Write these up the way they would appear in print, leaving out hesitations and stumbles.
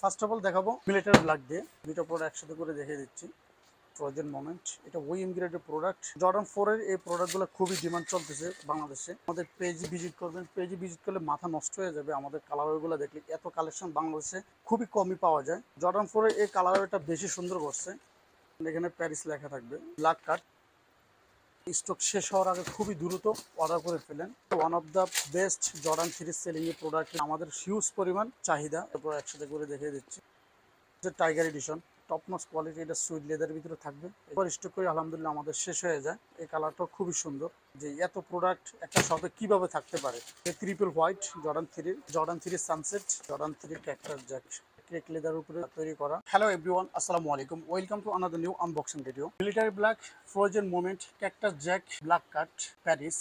First of all দেখাবো military black দিয়ে দুটো প্রোডাক্ট একসাথে করে দেখিয়ে দিচ্ছি। ফ্রোজেন মোমেন্ট, এটা ওইএম গ্রেডের প্রোডাক্ট। জর্ডান 4 এর এই প্রোডাক্টগুলো খুবই ডিমান্ড চলতেছে বাংলাদেশে। আমাদের পেজে ভিজিট করবেন, পেজে ভিজিট করলে মাথা নষ্ট হয়ে যাবে। আমাদের কালারগুলো দেখলে এত কালেকশন বাংলাদেশে খুবই কমই পাওয়া যায়। জর্ডান 4 এর এই কালারটা বেশি সুন্দর করছে। এখানে প্যারিস লেখা থাকবে, ব্ল্যাক কাট। স্টক শেষ হওয়ার আগে খুবই দ্রুত অর্ডার করে ফেলেন। One of the best Jordan 3 selling এর প্রোডাক্ট, আমাদের হিউজ পরিমাণ চাহিদা। এরপর একসাথে করে দেখিয়ে দিচ্ছি। Tiger edition, top notch quality, এটা সুইট লেদারের ভিতরে থাকবে। এবার স্টক করে আলহামদুলিল্লাহ আমাদের শেষ হয়ে যায়। এই কালারটাও খুবই সুন্দর, যে এত প্রোডাক্ট একটা শপে কিভাবে থাকতে পারে। Triple white Jordan 3 sunset, Jordan 3 cactus jack, crack leather উপরে তৈরি করা। হ্যালো এভরিওয়ান, আসসালামু আলাইকুম, welcome to another new unboxing video. Military black, frozen moment, cactus jack, black cat, Paris,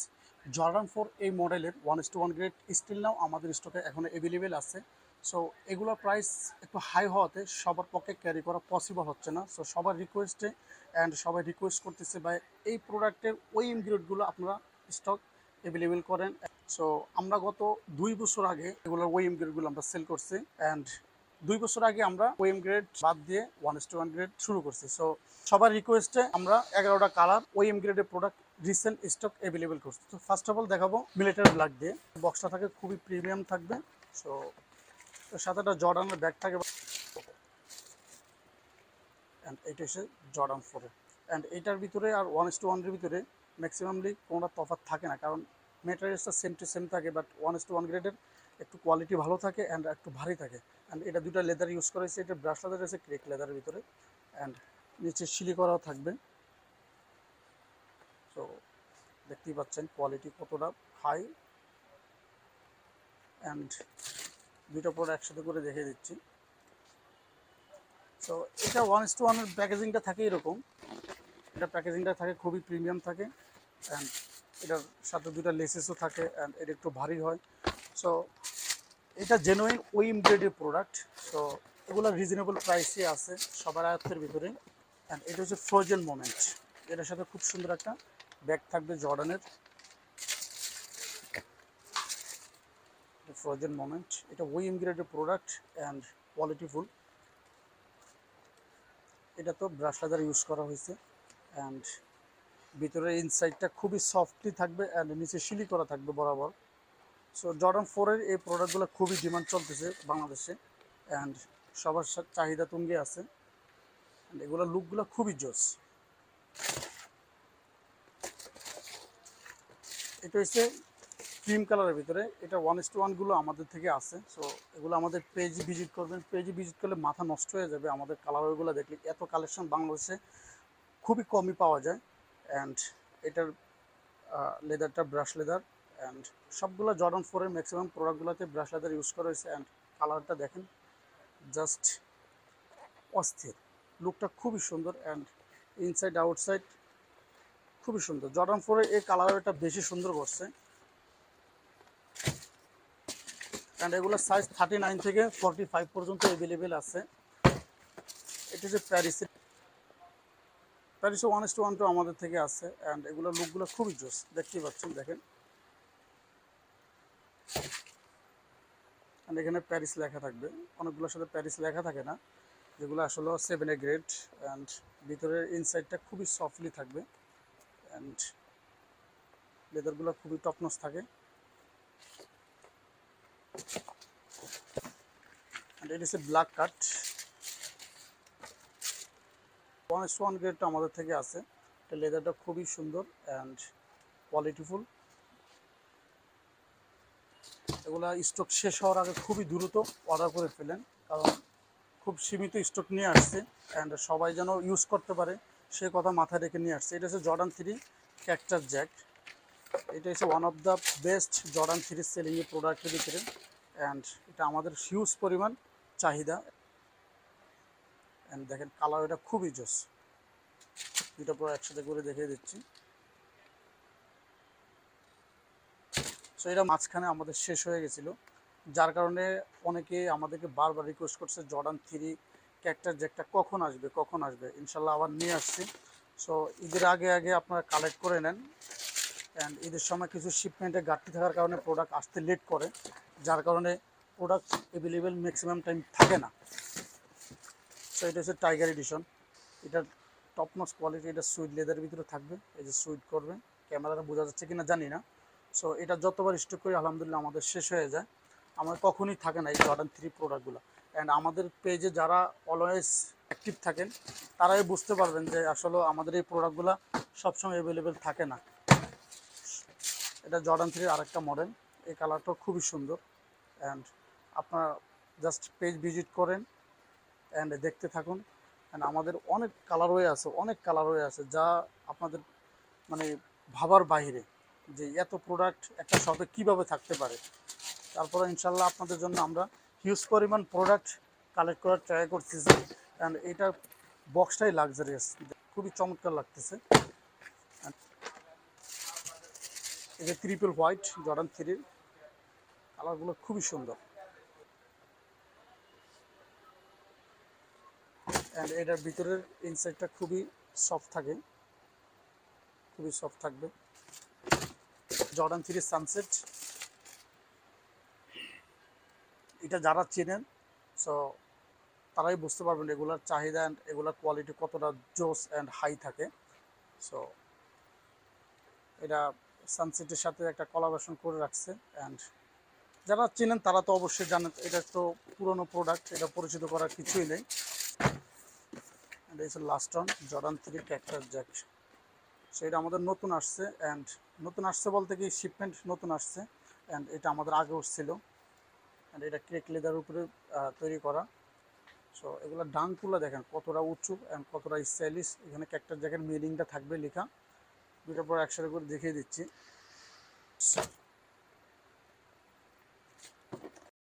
Jordan 4 এই মডেলের 1:1 গ্রেড স্টিল নাও আমাদের স্টকে এখন অ্যাভেলেবেল আছে। সো এগুলোর প্রাইস একটু হাই হওয়াতে সবার পক্ষে ক্যারি করা পসিবল হচ্ছে না। সো সবার রিকোয়েস্টে সবাই রিকোয়েস্ট করতেছে ভাই এই প্রোডাক্টের ওই ইনগ্রেডগুলো আপনারা স্টক অ্যাভেলেবেল করেন। সো আমরা গত 2 বছর আগে এগুলোর ওই ইনগ্রেডগুলো আমরা সেল করছি। অ্যান্ড 2 বছর আগে আমরা ওএম গ্রেড বাদ দিয়ে 1:1 গ্রেড শুরু করছি। সো সবার রিকোয়েস্টে আমরা 11টা কালার ওএম গ্রেডের প্রোডাক্ট রিসেন্ট স্টক অ্যাভেলেবেল করছি। তো ফার্স্ট অফ অল দেখাবো মিলিটারি ব্ল্যাক দিয়ে। বক্সটা থাকে খুবই প্রিমিয়াম থাকবে। সো সাথে একটা জর্ডানের ব্যাগ থাকে, অ্যান্ড এইটা হচ্ছে জর্ডান 4 অ্যান্ড এইটার ভিতরে আর 1:1 এর ভিতরে ম্যাক্সিমামলি কোনোটা তফাৎ থাকে না, কারণ ম্যাটেরিয়ালসটা সেম টু সেম থাকে। বাট 1:1 গ্রেডের একটু কোয়ালিটি ভালো থাকে অ্যান্ড একটু ভারী থাকে। অ্যান্ড এটা দুটো লেদার ইউজ করা হয়েছে, এটা ব্রাশ লেদার আছে, ক্রেক লেদারের ভিতরে, অ্যান্ড নিচে সিলি করাও থাকবে। সো দেখতেই পাচ্ছেন কোয়ালিটি কতটা হাই। অ্যান্ড দুটো প্রোডাক্ট একসাথে করে দেখিয়ে দিচ্ছি। সো এটা 1:1 এর প্যাকেজিংটা থাকে এরকম, এটা প্যাকেজিংটা থাকে খুবই প্রিমিয়াম থাকে। অ্যান্ড এটার সাথে দুটো লেসেসও থাকে, অ্যান্ড এটা একটু ভারী হয়। সো এটা জেনুইন ওইএম গ্রেডের প্রোডাক্ট। সো এগুলো রিজনেবল প্রাইসে আছে সবার আয়ত্তের ভিতরে। অ্যান্ড এটা হচ্ছে ফ্রোজেন মোমেন্ট, এটার সাথে খুব সুন্দর একটা ব্যাগ থাকবে জর্ডানের। ফ্রোজেন মোমেন্ট, এটা ওইএম গ্রেডের প্রোডাক্ট অ্যান্ড কোয়ালিটিফুল। এটা তো ব্রাশ লেদার ইউজ করা হয়েছে, অ্যান্ড ভিতরের ইনসাইডটা খুবই সফটলি থাকবে, অ্যান্ড নিচে সিলি করা থাকবে বরাবর। সো জর্ডান 4 এর এই প্রোডাক্টগুলো খুবই ডিমান্ড চলতেছে বাংলাদেশে, অ্যান্ড সবার চাহিদা তুঙ্গে আছে। অ্যান্ড এগুলোর লুকগুলো খুবই জোস। এটা হচ্ছে ক্রিম কালারের ভিতরে, এটা 1:1 গুলো আমাদের থেকে আছে। সো এগুলো আমাদের পেজে ভিজিট করবেন, পেজে ভিজিট করলে মাথা নষ্ট হয়ে যাবে। আমাদের কালারগুলো দেখলে এত কালেকশন বাংলাদেশে খুবই কমই পাওয়া যায়। অ্যান্ড এটার লেদারটা ব্রাশ লেদার, অ্যান্ড সবগুলো জর্ডান 4 এর ম্যাক্সিমাম প্রোডাক্টগুলোতে ব্রাশ লেদার ইউজ করা হয়েছে। অ্যান্ড কালারটা দেখেন জাস্ট অস্থির, লুকটা খুবই সুন্দর। অ্যান্ড ইনসাইড আউটসাইড খুবই সুন্দর। জর্ডান 4 এর এই কালারটা বেশি সুন্দর করছে। অ্যান্ড এগুলো সাইজ 39 থেকে 45 পর্যন্ত অ্যাভেলেবেল আছে। এটা হচ্ছে প্যারিসে 1:1 আমাদের থেকে আছে। অ্যান্ড এগুলোর লুকগুলো খুবই জোস, দেখতেই পাচ্ছেন, দেখেন। অ্যান্ড এখানে প্যারিস লেখা থাকবে, অনেকগুলোর সাথে প্যারিস লেখা থাকে না, যেগুলো আসলে 7A গ্রেড। অ্যান্ড ভিতরের ইনসাইডটা খুবই সফটলি থাকবে, অ্যান্ড লেদারগুলো খুবই টপনস থাকে। অ্যান্ড এটা হচ্ছে ব্ল্যাক কাট, 1:1 গ্রেডটা আমাদের থেকে আছে। এটা লেদারটা খুবই সুন্দর অ্যান্ড কোয়ালিটিফুল। এগুলো স্টক শেষ হওয়ার আগে খুবই দ্রুত অর্ডার করে ফেলেন, কারণ খুব সীমিত স্টক নিয়ে আসছে। অ্যান্ড সবাই যেন ইউজ করতে পারে সে কথা মাথায় রেখে নিয়ে আসছে। এটা হচ্ছে জর্ডান 3 ক্যাক্টাস জ্যাক, এটা হচ্ছে one of the best Jordan 3 selling এর প্রোডাক্টের ভিতরে। অ্যান্ড এটা আমাদের হিউজ পরিমাণ চাহিদা। অ্যান্ড দেখেন কালার, এটা খুবই জোস। দুটো পুরো একসাথে করে দেখিয়ে দিচ্ছি। সো এটা মাঝখানে আমাদের শেষ হয়ে গেছিলো, যার কারণে অনেকে আমাদেরকে বারবার রিকোয়েস্ট করছে জর্ডান 3 ক্যাক্টাস জ্যাকটা কখন আসবে কখন আসবে। ইনশাল্লাহ আবার নিয়ে আসছি। সো ঈদের আগে আগে আপনারা কালেক্ট করে নেন। অ্যান্ড ঈদের সময় কিছু শিপমেন্টে ঘাটতি থাকার কারণে প্রোডাক্ট আসতে লেট করে, যার কারণে প্রোডাক্ট অ্যাভেলেবেল ম্যাক্সিমাম টাইম থাকে না। সো এটা হচ্ছে টাইগার এডিশন। এটার টপ নচ কোয়ালিটি, এটা সুইট লেদারের ভিতরে থাকবে। এই যে সুইট করবে, ক্যামেরাটা বোঝা যাচ্ছে কিনা জানি না। সো এটা যতবার স্টক করি আলহামদুলিল্লাহ আমাদের শেষ হয়ে যায়, আমার কখনই থাকে না এই জর্ডান 3 প্রোডাক্টগুলো। অ্যান্ড আমাদের পেজে যারা অলওয়েজ অ্যাক্টিভ থাকেন তারাই বুঝতে পারবেন যে আসলে আমাদের এই প্রোডাক্টগুলো সবসময় অ্যাভেলেবেল থাকে না। এটা জর্ডান 3 আরেকটা মডেল, এই কালারটাও খুবই সুন্দর। অ্যান্ড আপনারা জাস্ট পেজ ভিজিট করেন অ্যান্ড দেখতে থাকুন। অ্যান্ড আমাদের অনেক কালারওয়ে আছে, অনেক কালারওয়ে আছে যা আপনাদের মানে ভাবার বাইরে যে এত প্রোডাক্ট একটা শপে কীভাবে থাকতে পারে। তারপরে ইনশাল্লাহ আপনাদের জন্য আমরা হিউজ পরিমাণ প্রোডাক্ট কালেক্ট করার ট্রাই করতেছি। অ্যান্ড এটা বক্সটাই লাক্সারিয়াস, খুবই চমৎকার লাগতেছে। এই যে ট্রিপল হোয়াইট জর্ডান 3 কালারগুলো খুবই সুন্দর। অ্যান্ড এটার ভিতরের ইনসাইডটা খুবই সফট থাকে, খুবই সফট থাকবে। জর্ডান 3 সানসেট, এটা যারা চেনেন সো তারাই বুঝতে পারবেন এগুলার চাহিদা অ্যান্ড এগুলার কোয়ালিটি কতটা জোস অ্যান্ড হাই থাকে। সো এটা সানসেটের সাথে একটা কোলাবোরেশন করে রাখছে। অ্যান্ড যারা চেনেন তারা তো অবশ্যই জানেন, এটা তো পুরনো প্রোডাক্ট, এটা পরিচিত করার কিছুই নেই। এটা হচ্ছে last on Jordan 3 cactus Jack. So এটা আমাদের নতুন আসছে, অ্যান্ড নতুন আসছে বলতে কি শিপমেন্ট নতুন আসছে। অ্যান্ড এটা আমাদের আগে উঠছিল, অ্যান্ড এটা ক্রেক লেদার উপরে তৈরি করা। সো এগুলো ডাংগুলো দেখেন কতটা উঁচু অ্যান্ড কতটা স্টাইলিশ। এখানে ক্যাক্টাস জ্যাকের মিনিংটা থাকবে লেখা। দুটোর পর একসাথে করে দেখিয়ে দিচ্ছি।